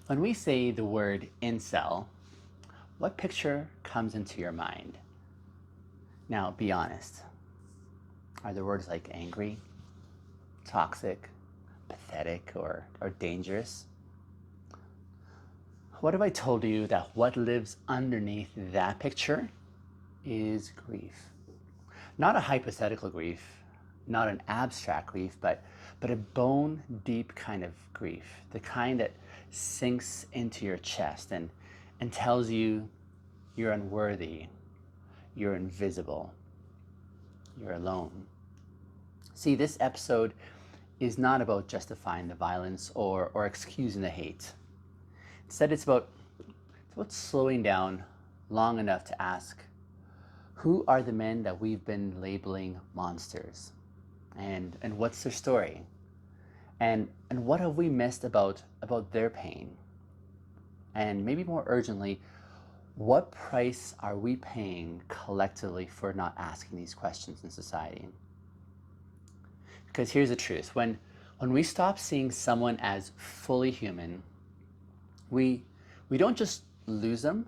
When we say the word incel, what picture comes into your mind? Now, be honest. Are the words like angry, toxic, pathetic, or dangerous? What if I told you that what lives underneath that picture is grief? Not a hypothetical grief, not an abstract grief, but a bone deep kind of grief, the kind that sinks into your chest and tells you you're unworthy, you're invisible, you're alone. See, this episode is not about justifying the violence or excusing the hate. Instead, it's about slowing down long enough to ask, who are the men that we've been labeling monsters? And what's their story? And what have we missed about their pain? And maybe more urgently, what price are we paying collectively for not asking these questions in society? Because here's the truth. When we stop seeing someone as fully human, we don't just lose them,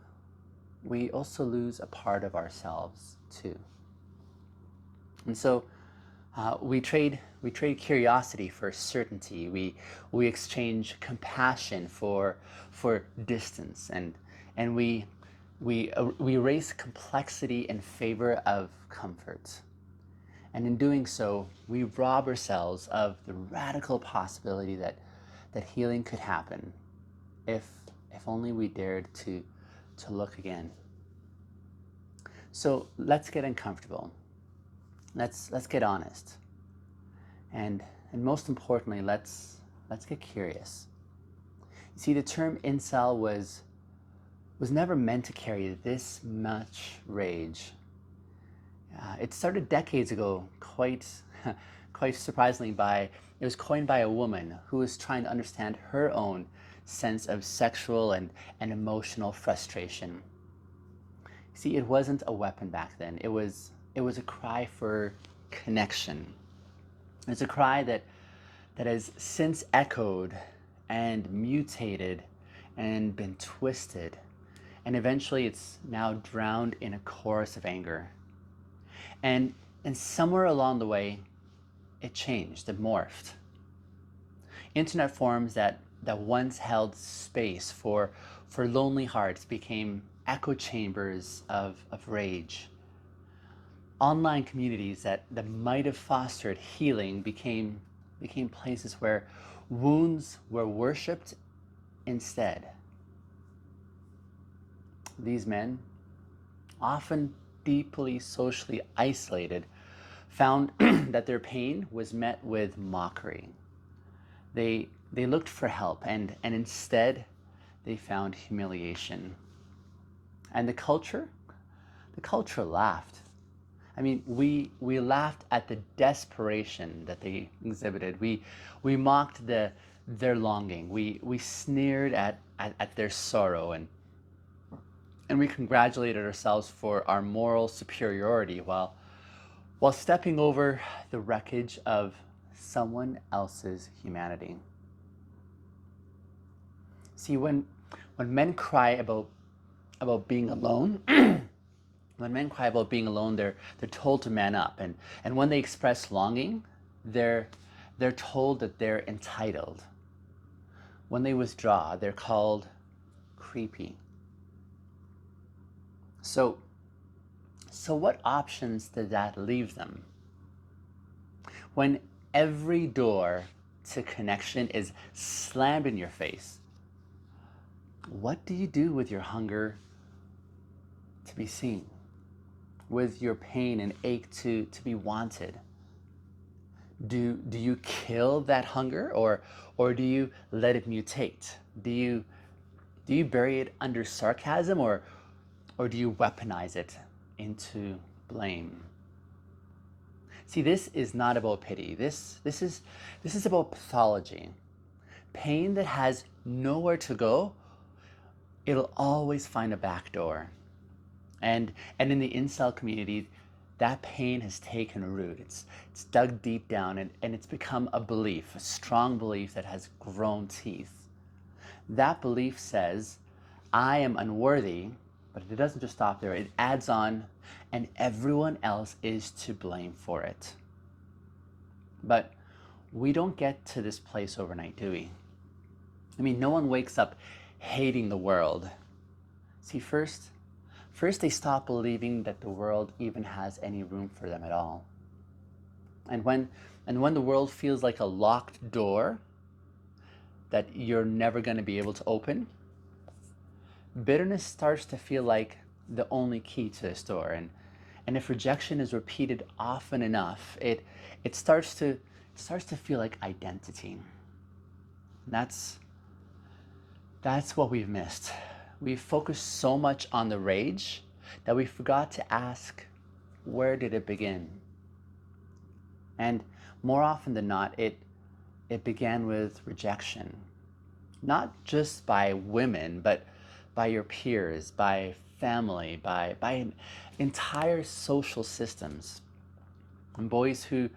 we also lose a part of ourselves too. And so we trade curiosity for certainty. We exchange compassion for distance, and we erase complexity in favor of comfort. And in doing so, we rob ourselves of the radical possibility that healing could happen if only we dared to look again. So let's get uncomfortable. Let's get honest. And most importantly, let's get curious. You see, the term incel was never meant to carry this much rage. It started decades ago, quite surprisingly, it was coined by a woman who was trying to understand her own sense of sexual and emotional frustration. See, it wasn't a weapon back then. It was a cry for connection. It's a cry that has since echoed and mutated and been twisted, and eventually it's now drowned in a chorus of anger. And somewhere along the way, it changed, it morphed. Internet forums that once held space for lonely hearts became echo chambers of rage. Online communities that might have fostered healing became places where wounds were worshipped instead. These men, often deeply socially isolated, found that their pain was met with mockery. They looked for help, and instead they found humiliation. And the culture laughed. I mean, we laughed at the desperation that they exhibited. We mocked their longing. We sneered at their sorrow, and we congratulated ourselves for our moral superiority while stepping over the wreckage of someone else's humanity. See, when men cry about being alone, when men cry about being alone, they're told to man up, and when they express longing, they're told that they're entitled. When they withdraw, they're called creepy. So what options did that leave them? When every door to connection is slammed in your face, what do you do with your hunger to be seen? With your pain and ache to be wanted? Do you kill that hunger, or do you let it mutate? Do you bury it under sarcasm, or do you weaponize it into blame? See, this is not about pity. This is about pathology. Pain that has nowhere to go, it'll always find a back door. And in the incel community, that pain has taken root. It's dug deep down, and it's become a belief, a strong belief that has grown teeth. That belief says, I am unworthy, but it doesn't just stop there. It adds on, and everyone else is to blame for it. But we don't get to this place overnight, do we? I mean, no one wakes up hating the world. See, first they stop believing that the world even has any room for them at all. And when the world feels like a locked door that you're never going to be able to open, bitterness starts to feel like the only key to this door. And if rejection is repeated often enough, it starts to feel like identity. That's what we've missed. We've focused so much on the rage that we forgot to ask, where did it begin? And more often than not, it began with rejection. Not just by women, but by your peers, by family, by entire social systems. And boys who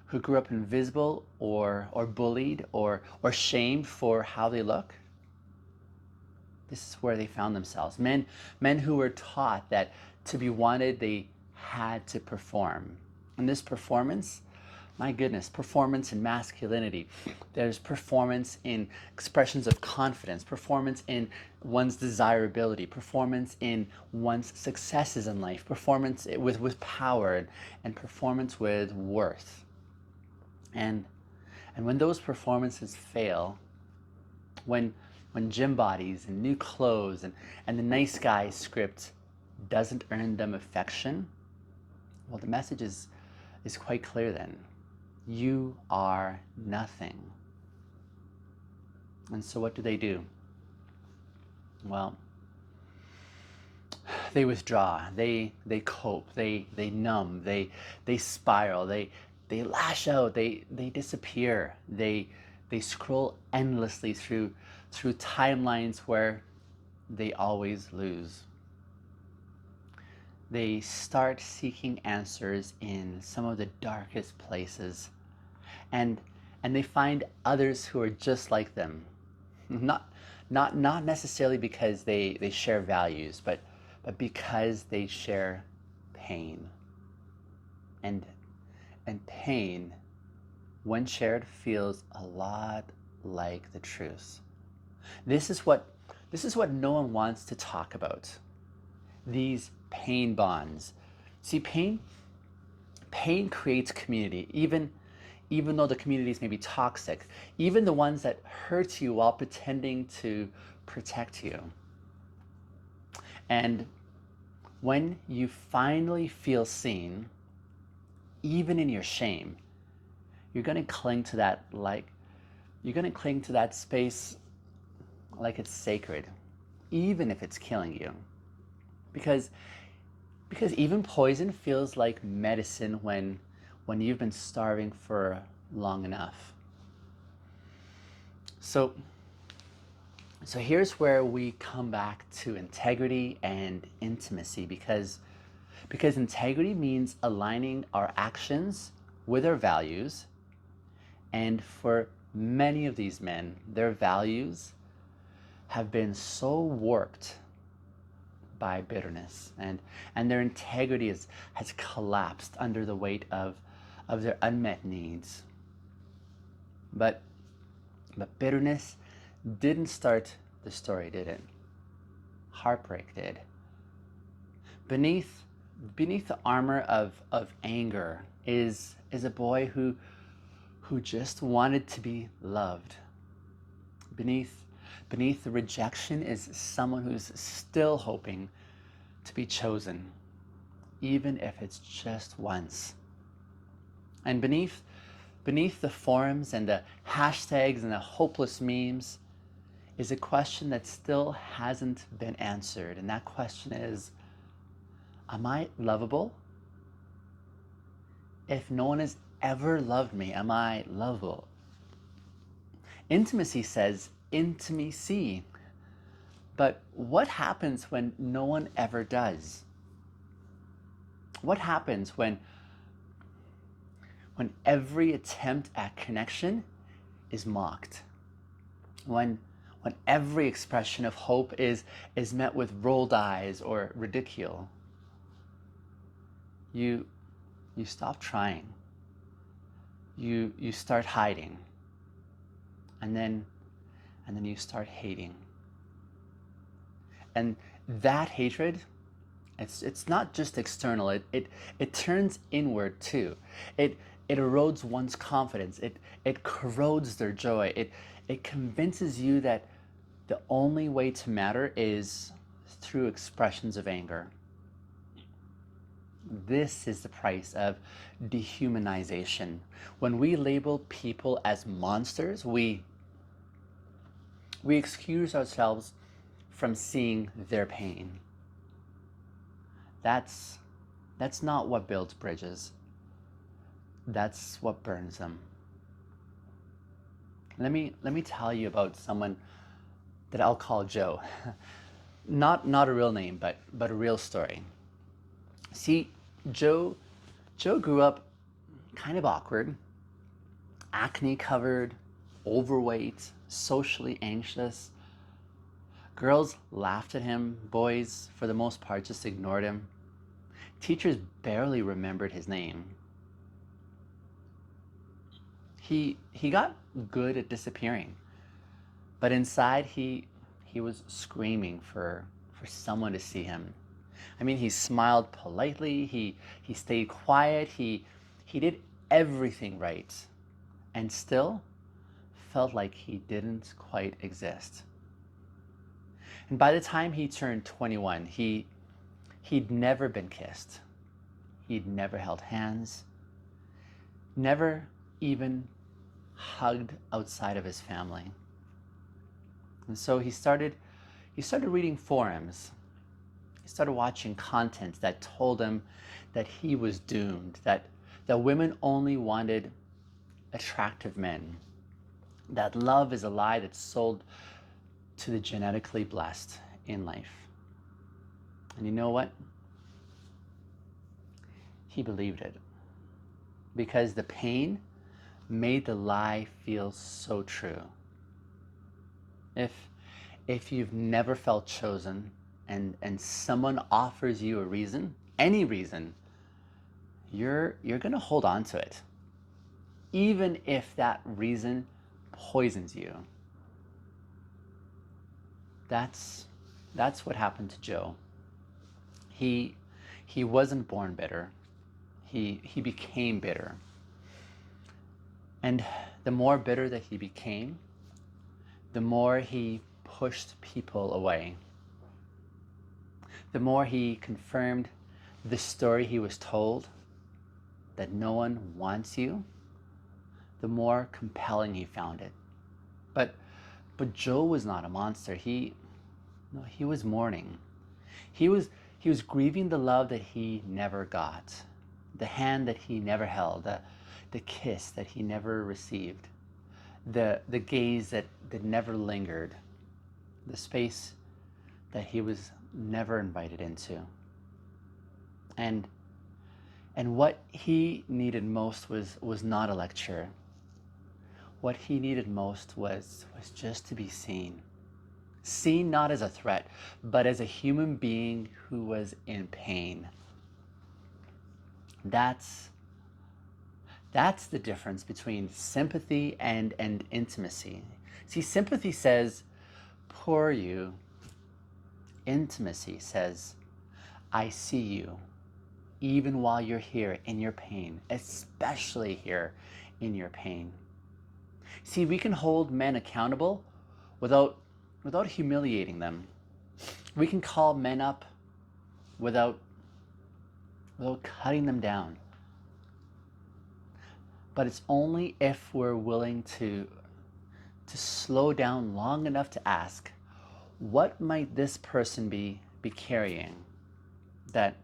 grew up invisible or bullied or shamed for how they look, this is where they found themselves. Men who were taught that to be wanted, they had to perform. And this performance, my goodness, performance in masculinity. There's performance in expressions of confidence, performance in one's desirability, performance in one's successes in life, performance with power, and performance with worth. And when those performances fail, when gym bodies and new clothes and the nice guy script doesn't earn them affection, well, the message is quite clear then. You are nothing. And so what do? Well, they withdraw, they cope, they numb, they spiral, they lash out, they disappear, they scroll endlessly through timelines where they always lose. They start seeking answers in some of the darkest places, and they find others who are just like them. Not necessarily because they share values, but because they share pain. And pain, when shared, feels a lot like the truth. This is what no one wants to talk about. These pain bonds. See, pain creates community, even though the communities may be toxic, even the ones that hurt you while pretending to protect you. And when you finally feel seen, even in your shame, you're going to cling to that space like it's sacred, even if it's killing you. Because even poison feels like medicine when you've been starving for long enough. So here's where we come back to integrity and intimacy, because integrity means aligning our actions with our values. And for many of these men, their values have been so warped by bitterness, and their integrity has collapsed under the weight of their unmet needs. But bitterness didn't start the story, did it? Heartbreak did. Beneath the armor of anger is a boy who just wanted to be loved. Beneath the rejection is someone who's still hoping to be chosen, even if it's just once. And beneath the forums and the hashtags and the hopeless memes is a question that still hasn't been answered. And that question is, am I lovable? If no one has ever loved me, am I lovable? Intimacy says intimacy. But what happens when no one ever does? What happens when every attempt at connection is mocked? When when every expression of hope is met with rolled eyes or ridicule, you stop trying. You start hiding. And then you start hating. And that hatred, it's not just external, it turns inward too. It erodes one's confidence. It corrodes their joy. It convinces you that the only way to matter is through expressions of anger. This is the price of dehumanization. When we label people as monsters, we excuse ourselves from seeing their pain. That's not what builds bridges. That's what burns them. Let me tell you about someone that I'll call Joe. Not a real name, but a real story. See, Joe grew up kind of awkward, acne covered, overweight, socially anxious. Girls laughed at him. Boys, for the most part, just ignored him. Teachers barely remembered his name. He got good at disappearing, but inside he was screaming for someone to see him. I mean, he smiled politely, he stayed quiet, he did everything right, and still felt like he didn't quite exist. And by the time he turned 21, he'd never been kissed. He'd never held hands, never even hugged outside of his family. And so he started reading forums. He started watching content that told him that he was doomed, that women only wanted attractive men, that love is a lie that's sold to the genetically blessed in life. And you know what? He believed it, because the pain made the lie feel so true. If you've never felt chosen and someone offers you a reason, any reason, you're going to hold on to it, even if that reason poisons you. That's what happened to Joe. He wasn't born bitter. He became bitter. And the more bitter that he became, the more he pushed people away. The more he confirmed the story he was told, that no one wants you, the more compelling he found it. But Joe was not a monster. He was mourning. He was grieving the love that he never got, the hand that he never held, the kiss that he never received, the gaze that never lingered, the space that he was never invited into. And what he needed most was not a lecture. What he needed most was just to be seen. Seen not as a threat, but as a human being who was in pain. That's the difference between sympathy and intimacy. See, sympathy says, poor you. Intimacy says, I see you, even while you're here in your pain, especially here in your pain. See, we can hold men accountable without humiliating them. We can call men up without cutting them down. But it's only if we're willing to slow down long enough to ask, what might this person be carrying that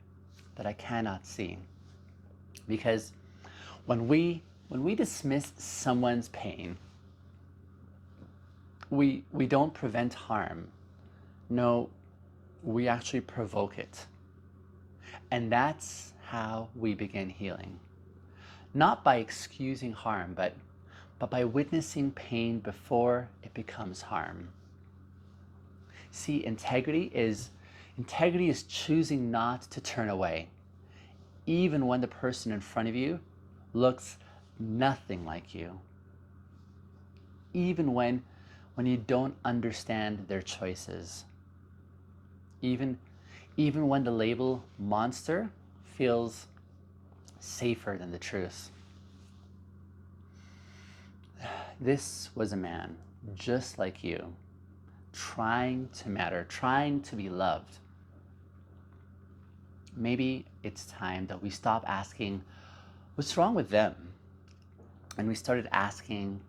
I cannot see? Because when we dismiss someone's pain, we don't prevent harm. No, we actually provoke it. And that's how we begin healing. Not by excusing harm, but by witnessing pain before it becomes harm. See, integrity is choosing not to turn away, even when the person in front of you looks nothing like you. Even when you don't understand their choices. Even when the label monster feels safer than the truth. This was a man just like you, trying to matter, trying to be loved. Maybe it's time that we stop asking, what's wrong with them? And we started asking,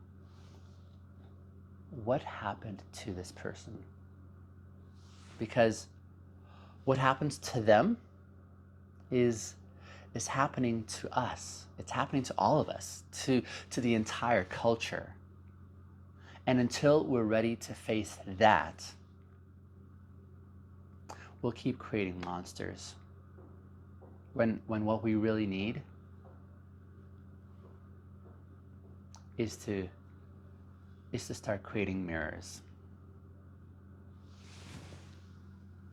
what happened to this person? Because what happens to them is happening to us. It's happening to all of us, to the entire culture. And until we're ready to face that, we'll keep creating monsters. When what we really need is to start creating mirrors.